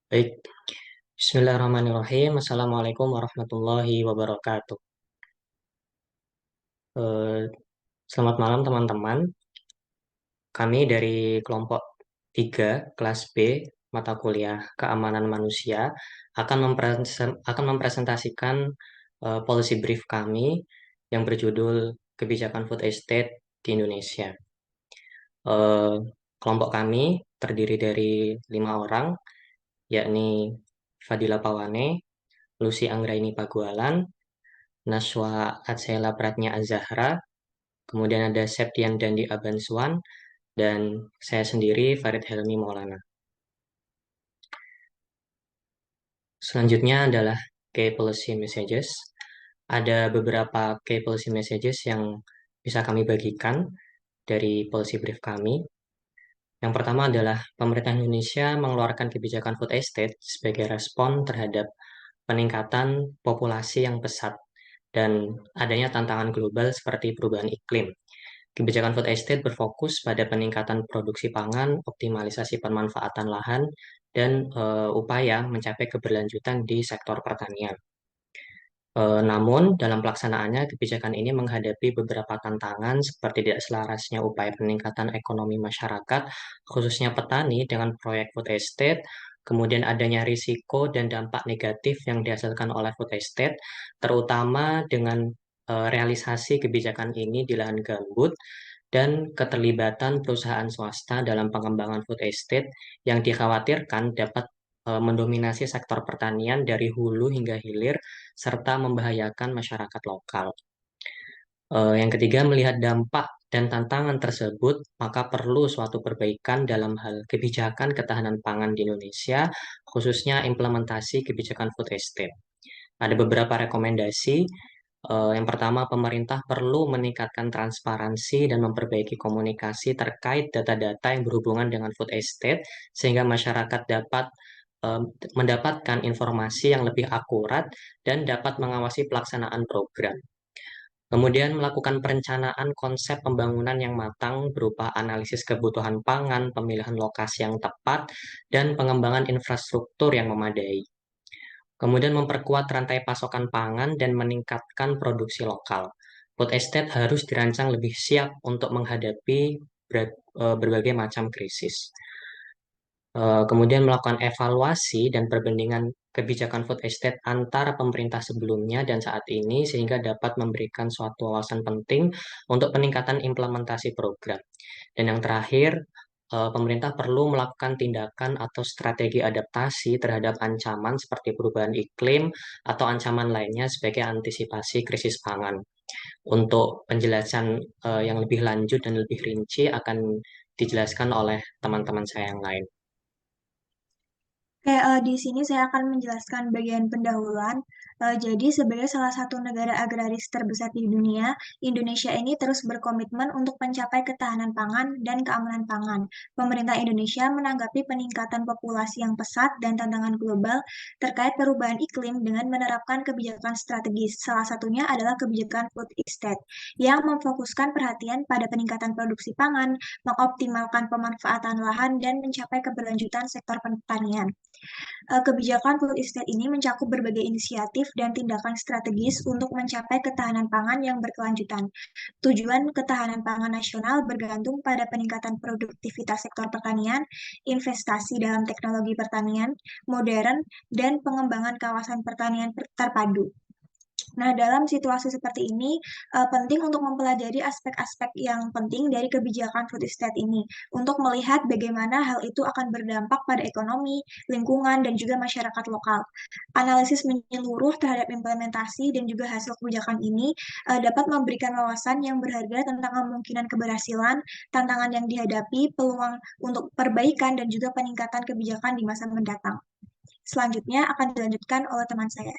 Baik, Bismillahirrahmanirrahim. Assalamualaikum warahmatullahi wabarakatuh. Eh, Selamat malam teman-teman. Kami dari kelompok 3 kelas B mata kuliah Keamanan Manusia akan mempresentasikan policy brief kami yang berjudul Kebijakan Food Estate di Indonesia. Eh, Kelompok kami terdiri dari 5 orang, yakni Fadila Pawane, Lucy Anggraini Pagualan, Naswa Atsela Pratnya Azahra, kemudian ada Septian Dandi Abanswan, dan saya sendiri Farid Helmi Maulana. Selanjutnya adalah Key Policy Messages. Ada beberapa Key Policy Messages yang bisa kami bagikan dari policy brief kami. Yang pertama adalah pemerintah Indonesia mengeluarkan kebijakan food estate sebagai respon terhadap peningkatan populasi yang pesat dan adanya tantangan global seperti perubahan iklim. Kebijakan food estate berfokus pada peningkatan produksi pangan, optimalisasi pemanfaatan lahan, dan upaya mencapai keberlanjutan di sektor pertanian. Namun, dalam pelaksanaannya, kebijakan ini menghadapi beberapa tantangan seperti tidak selarasnya upaya peningkatan ekonomi masyarakat, khususnya petani dengan proyek food estate, kemudian adanya risiko dan dampak negatif yang dihasilkan oleh food estate, terutama dengan realisasi kebijakan ini di lahan gambut, dan keterlibatan perusahaan swasta dalam pengembangan food estate yang dikhawatirkan dapat mendominasi sektor pertanian dari hulu hingga hilir serta membahayakan masyarakat lokal. Yang ketiga, melihat dampak dan tantangan tersebut, maka perlu suatu perbaikan dalam hal kebijakan ketahanan pangan di Indonesia, khususnya implementasi kebijakan food estate. Ada beberapa rekomendasi. Yang pertama, pemerintah perlu meningkatkan transparansi dan memperbaiki komunikasi terkait data-data yang berhubungan dengan food estate, sehingga masyarakat dapat eh, mendapatkan informasi yang lebih akurat dan dapat mengawasi pelaksanaan program. Kemudian melakukan perencanaan konsep pembangunan yang matang berupa analisis kebutuhan pangan, pemilihan lokasi yang tepat, dan pengembangan infrastruktur yang memadai. Kemudian memperkuat rantai pasokan pangan dan meningkatkan produksi lokal. Food estate harus dirancang lebih siap untuk menghadapi berbagai macam krisis. Kemudian melakukan evaluasi dan perbandingan kebijakan food estate antara pemerintah sebelumnya dan saat ini sehingga dapat memberikan suatu wawasan penting untuk peningkatan implementasi program. Dan yang terakhir, pemerintah perlu melakukan tindakan atau strategi adaptasi terhadap ancaman seperti perubahan iklim atau ancaman lainnya sebagai antisipasi krisis pangan. Untuk penjelasan yang lebih lanjut dan lebih rinci akan dijelaskan oleh teman-teman saya yang lain. Oke, di sini saya akan menjelaskan bagian pendahuluan. Jadi sebagai salah satu negara agraris terbesar di dunia, Indonesia ini terus berkomitmen untuk mencapai ketahanan pangan dan keamanan pangan. Pemerintah Indonesia menanggapi peningkatan populasi yang pesat dan tantangan global terkait perubahan iklim dengan menerapkan kebijakan strategis. Salah satunya adalah kebijakan food estate yang memfokuskan perhatian pada peningkatan produksi pangan, mengoptimalkan pemanfaatan lahan, dan mencapai keberlanjutan sektor pertanian. Kebijakan food estate ini mencakup berbagai inisiatif dan tindakan strategis untuk mencapai ketahanan pangan yang berkelanjutan. Tujuan ketahanan pangan nasional bergantung pada peningkatan produktivitas sektor pertanian, investasi dalam teknologi pertanian modern, dan pengembangan kawasan pertanian terpadu. Nah, dalam situasi seperti ini, penting untuk mempelajari aspek-aspek yang penting dari kebijakan food estate ini, untuk melihat bagaimana hal itu akan berdampak pada ekonomi, lingkungan, dan juga masyarakat lokal. Analisis menyeluruh terhadap implementasi dan juga hasil kebijakan ini dapat memberikan wawasan yang berharga tentang kemungkinan keberhasilan, tantangan yang dihadapi, peluang untuk perbaikan, dan juga peningkatan kebijakan di masa mendatang. Selanjutnya akan dilanjutkan oleh teman saya.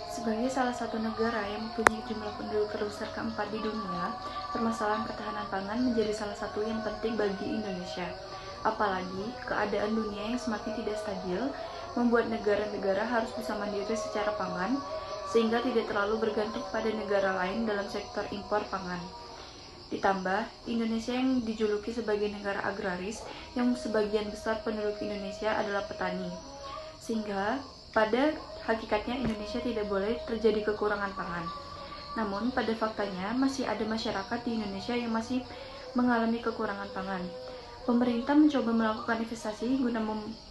Sebagai salah satu negara yang mempunyai jumlah penduduk terbesar keempat di dunia, permasalahan ketahanan pangan menjadi salah satu yang penting bagi Indonesia. Apalagi keadaan dunia yang semakin tidak stabil membuat negara-negara harus bisa mandiri secara pangan, sehingga tidak terlalu bergantung pada negara lain dalam sektor impor pangan. Ditambah, Indonesia yang dijuluki sebagai negara agraris, yang sebagian besar penduduk Indonesia adalah petani. Sehingga pada hakikatnya Indonesia tidak boleh terjadi kekurangan pangan. Namun pada faktanya masih ada masyarakat di Indonesia yang masih mengalami kekurangan pangan. Pemerintah mencoba melakukan investasi guna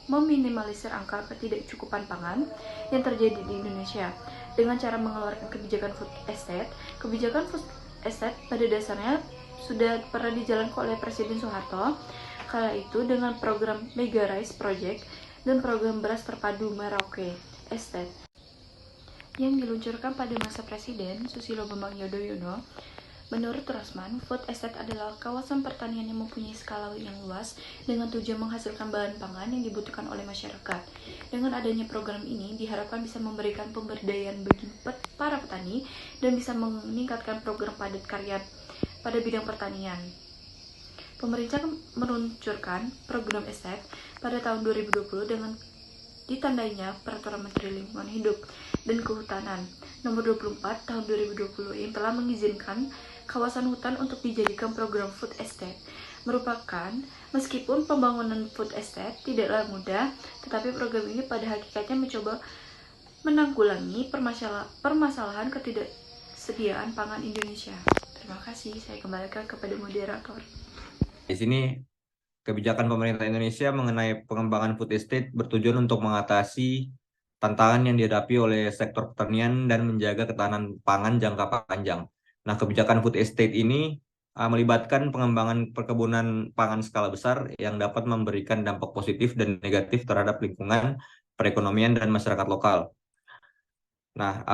meminimalisir angka ketidakcukupan pangan yang terjadi di Indonesia dengan cara mengeluarkan kebijakan food estate. Kebijakan food estate pada dasarnya sudah pernah dijalankan oleh Presiden Soeharto kala itu dengan program Mega Rice Project dan program beras terpadu Merauke Estate yang diluncurkan pada masa Presiden Susilo Bambang Yudhoyono. Menurut Rosman, food estate adalah kawasan pertanian yang mempunyai skala yang luas dengan tujuan menghasilkan bahan pangan yang dibutuhkan oleh masyarakat. Dengan adanya program ini diharapkan bisa memberikan pemberdayaan bagi para petani dan bisa meningkatkan program padat karya pada bidang pertanian. Pemerintah meluncurkan program estate pada tahun 2020 dengan ditandainya Peraturan Menteri Lingkungan Hidup dan Kehutanan Nomor 24 Tahun 2020 yang telah mengizinkan kawasan hutan untuk dijadikan program food estate. Meskipun pembangunan food estate tidaklah mudah, tetapi program ini pada hakikatnya mencoba menanggulangi permasalahan ketidaksediaan pangan Indonesia. Terima kasih, saya kembalikan kepada moderator. Di sini kebijakan pemerintah Indonesia mengenai pengembangan food estate bertujuan untuk mengatasi tantangan yang dihadapi oleh sektor pertanian dan menjaga ketahanan pangan jangka panjang. Nah, kebijakan food estate ini melibatkan pengembangan perkebunan pangan skala besar yang dapat memberikan dampak positif dan negatif terhadap lingkungan, perekonomian, dan masyarakat lokal. Nah,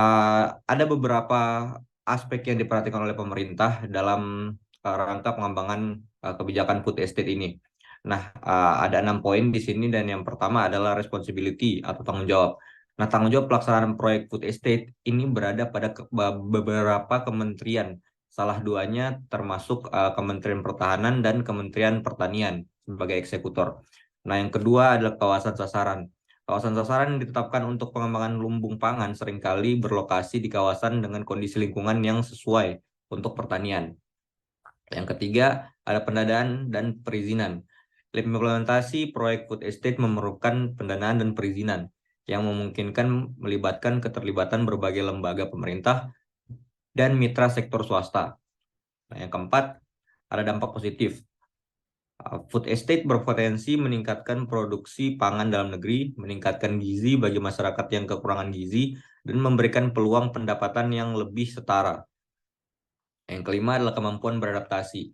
ada beberapa aspek yang diperhatikan oleh pemerintah dalam rangka pengembangan kebijakan food estate ini. Nah, ada 6 poin di sini dan yang pertama adalah responsibility atau tanggung jawab. Nah, tanggung jawab pelaksanaan proyek food estate ini berada pada beberapa kementerian. Salah duanya termasuk Kementerian Pertahanan dan Kementerian Pertanian sebagai eksekutor. Nah, yang kedua adalah kawasan sasaran. Kawasan sasaran yang ditetapkan untuk pengembangan lumbung pangan seringkali berlokasi di kawasan dengan kondisi lingkungan yang sesuai untuk pertanian. Yang ketiga, ada pendanaan dan perizinan. Implementasi proyek food estate memerlukan pendanaan dan perizinan yang memungkinkan melibatkan keterlibatan berbagai lembaga pemerintah dan mitra sektor swasta. Nah, yang keempat, ada dampak positif. Food estate berpotensi meningkatkan produksi pangan dalam negeri, meningkatkan gizi bagi masyarakat yang kekurangan gizi, dan memberikan peluang pendapatan yang lebih setara. Yang kelima adalah kemampuan beradaptasi.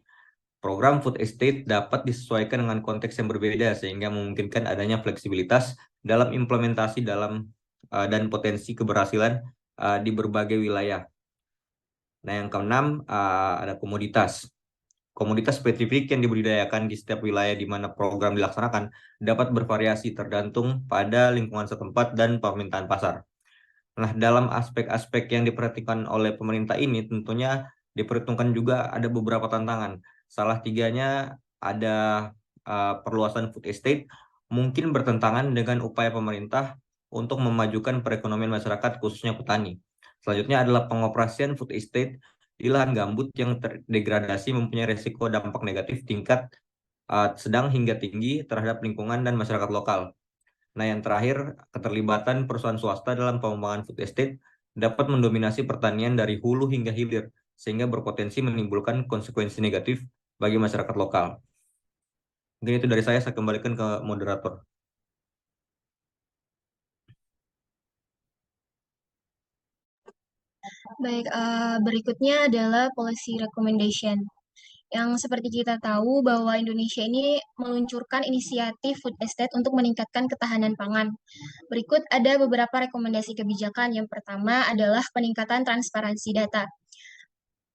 Program food estate dapat disesuaikan dengan konteks yang berbeda sehingga memungkinkan adanya fleksibilitas dalam implementasi dan potensi keberhasilan di berbagai wilayah. Nah, yang keenam ada komoditas. Komoditas spesifik yang dibudidayakan di setiap wilayah di mana program dilaksanakan dapat bervariasi tergantung pada lingkungan setempat dan permintaan pasar. Nah, dalam aspek-aspek yang diperhatikan oleh pemerintah ini tentunya diperhitungkan juga ada beberapa tantangan. Salah tiganya ada perluasan food estate mungkin bertentangan dengan upaya pemerintah untuk memajukan perekonomian masyarakat khususnya petani. Selanjutnya adalah pengoperasian food estate di lahan gambut yang terdegradasi mempunyai risiko dampak negatif tingkat sedang hingga tinggi terhadap lingkungan dan masyarakat lokal. Nah, yang terakhir, keterlibatan perusahaan swasta dalam pengembangan food estate dapat mendominasi pertanian dari hulu hingga hilir, sehingga berpotensi menimbulkan konsekuensi negatif bagi masyarakat lokal. Mungkin itu dari saya kembalikan ke moderator. Baik, berikutnya adalah policy recommendation. Yang seperti kita tahu bahwa Indonesia ini meluncurkan inisiatif food estate untuk meningkatkan ketahanan pangan. Berikut ada beberapa rekomendasi kebijakan. Yang pertama adalah peningkatan transparansi data.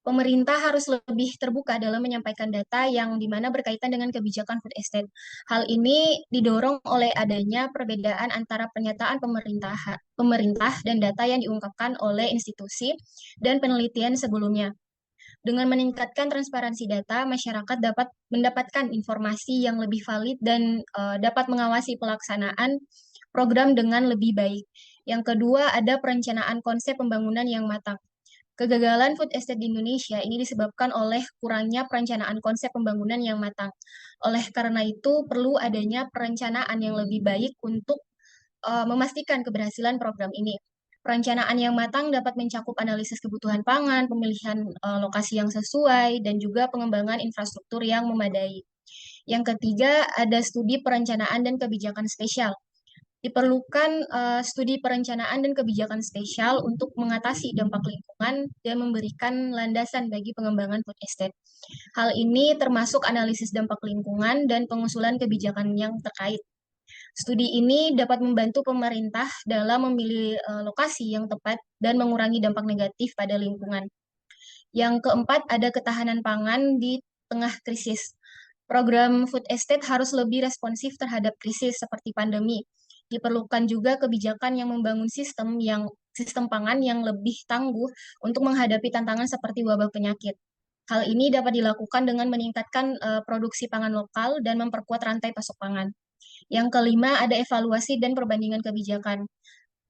Pemerintah harus lebih terbuka dalam menyampaikan data yang dimana berkaitan dengan kebijakan food estate. Hal ini didorong oleh adanya perbedaan antara pernyataan pemerintah dan data yang diungkapkan oleh institusi dan penelitian sebelumnya. Dengan meningkatkan transparansi data, masyarakat dapat mendapatkan informasi yang lebih valid dan dapat mengawasi pelaksanaan program dengan lebih baik. Yang kedua, ada perencanaan konsep pembangunan yang matang. Kegagalan food estate di Indonesia ini disebabkan oleh kurangnya perencanaan konsep pembangunan yang matang. Oleh karena itu, perlu adanya perencanaan yang lebih baik untuk memastikan keberhasilan program ini. Perencanaan yang matang dapat mencakup analisis kebutuhan pangan, pemilihan lokasi yang sesuai, dan juga pengembangan infrastruktur yang memadai. Yang ketiga, ada studi perencanaan dan kebijakan spesial. Diperlukan studi perencanaan dan kebijakan spesial untuk mengatasi dampak lingkungan dan memberikan landasan bagi pengembangan food estate. Hal ini termasuk analisis dampak lingkungan dan pengusulan kebijakan yang terkait. Studi ini dapat membantu pemerintah dalam memilih lokasi yang tepat dan mengurangi dampak negatif pada lingkungan. Yang keempat, ada ketahanan pangan di tengah krisis. Program food estate harus lebih responsif terhadap krisis seperti pandemi. Diperlukan juga kebijakan yang membangun sistem pangan yang lebih tangguh untuk menghadapi tantangan seperti wabah penyakit. Hal ini dapat dilakukan dengan meningkatkan produksi pangan lokal dan memperkuat rantai pasok pangan. Yang kelima, ada evaluasi dan perbandingan kebijakan.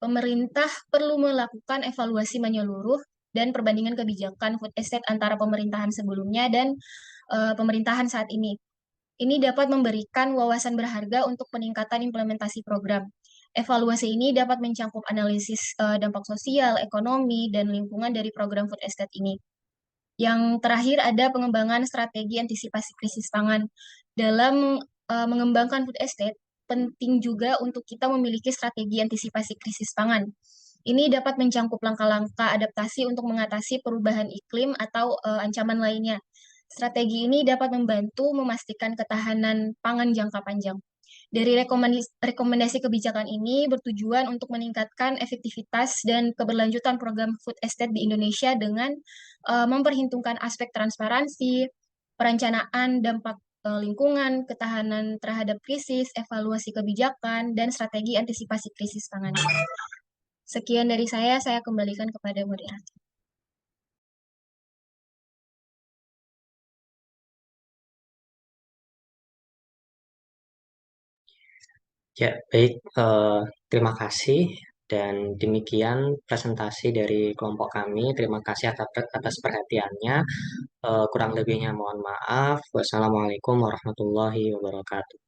Pemerintah perlu melakukan evaluasi menyeluruh dan perbandingan kebijakan food estate antara pemerintahan sebelumnya dan pemerintahan saat ini. Ini dapat memberikan wawasan berharga untuk peningkatan implementasi program. Evaluasi ini dapat mencakup analisis dampak sosial, ekonomi, dan lingkungan dari program food estate ini. Yang terakhir ada pengembangan strategi antisipasi krisis pangan. Dalam mengembangkan food estate, penting juga untuk kita memiliki strategi antisipasi krisis pangan. Ini dapat mencangkup langkah-langkah adaptasi untuk mengatasi perubahan iklim atau ancaman lainnya. Strategi ini dapat membantu memastikan ketahanan pangan jangka panjang. Dari rekomendasi kebijakan ini bertujuan untuk meningkatkan efektivitas dan keberlanjutan program food estate di Indonesia dengan memperhitungkan aspek transparansi, perencanaan dampak lingkungan, ketahanan terhadap krisis, evaluasi kebijakan, dan strategi antisipasi krisis pangan. Sekian dari saya kembalikan kepada moderator. Ya, baik. Terima kasih. Dan demikian presentasi dari kelompok kami. Terima kasih atas perhatiannya. Kurang lebihnya mohon maaf. Wassalamualaikum warahmatullahi wabarakatuh.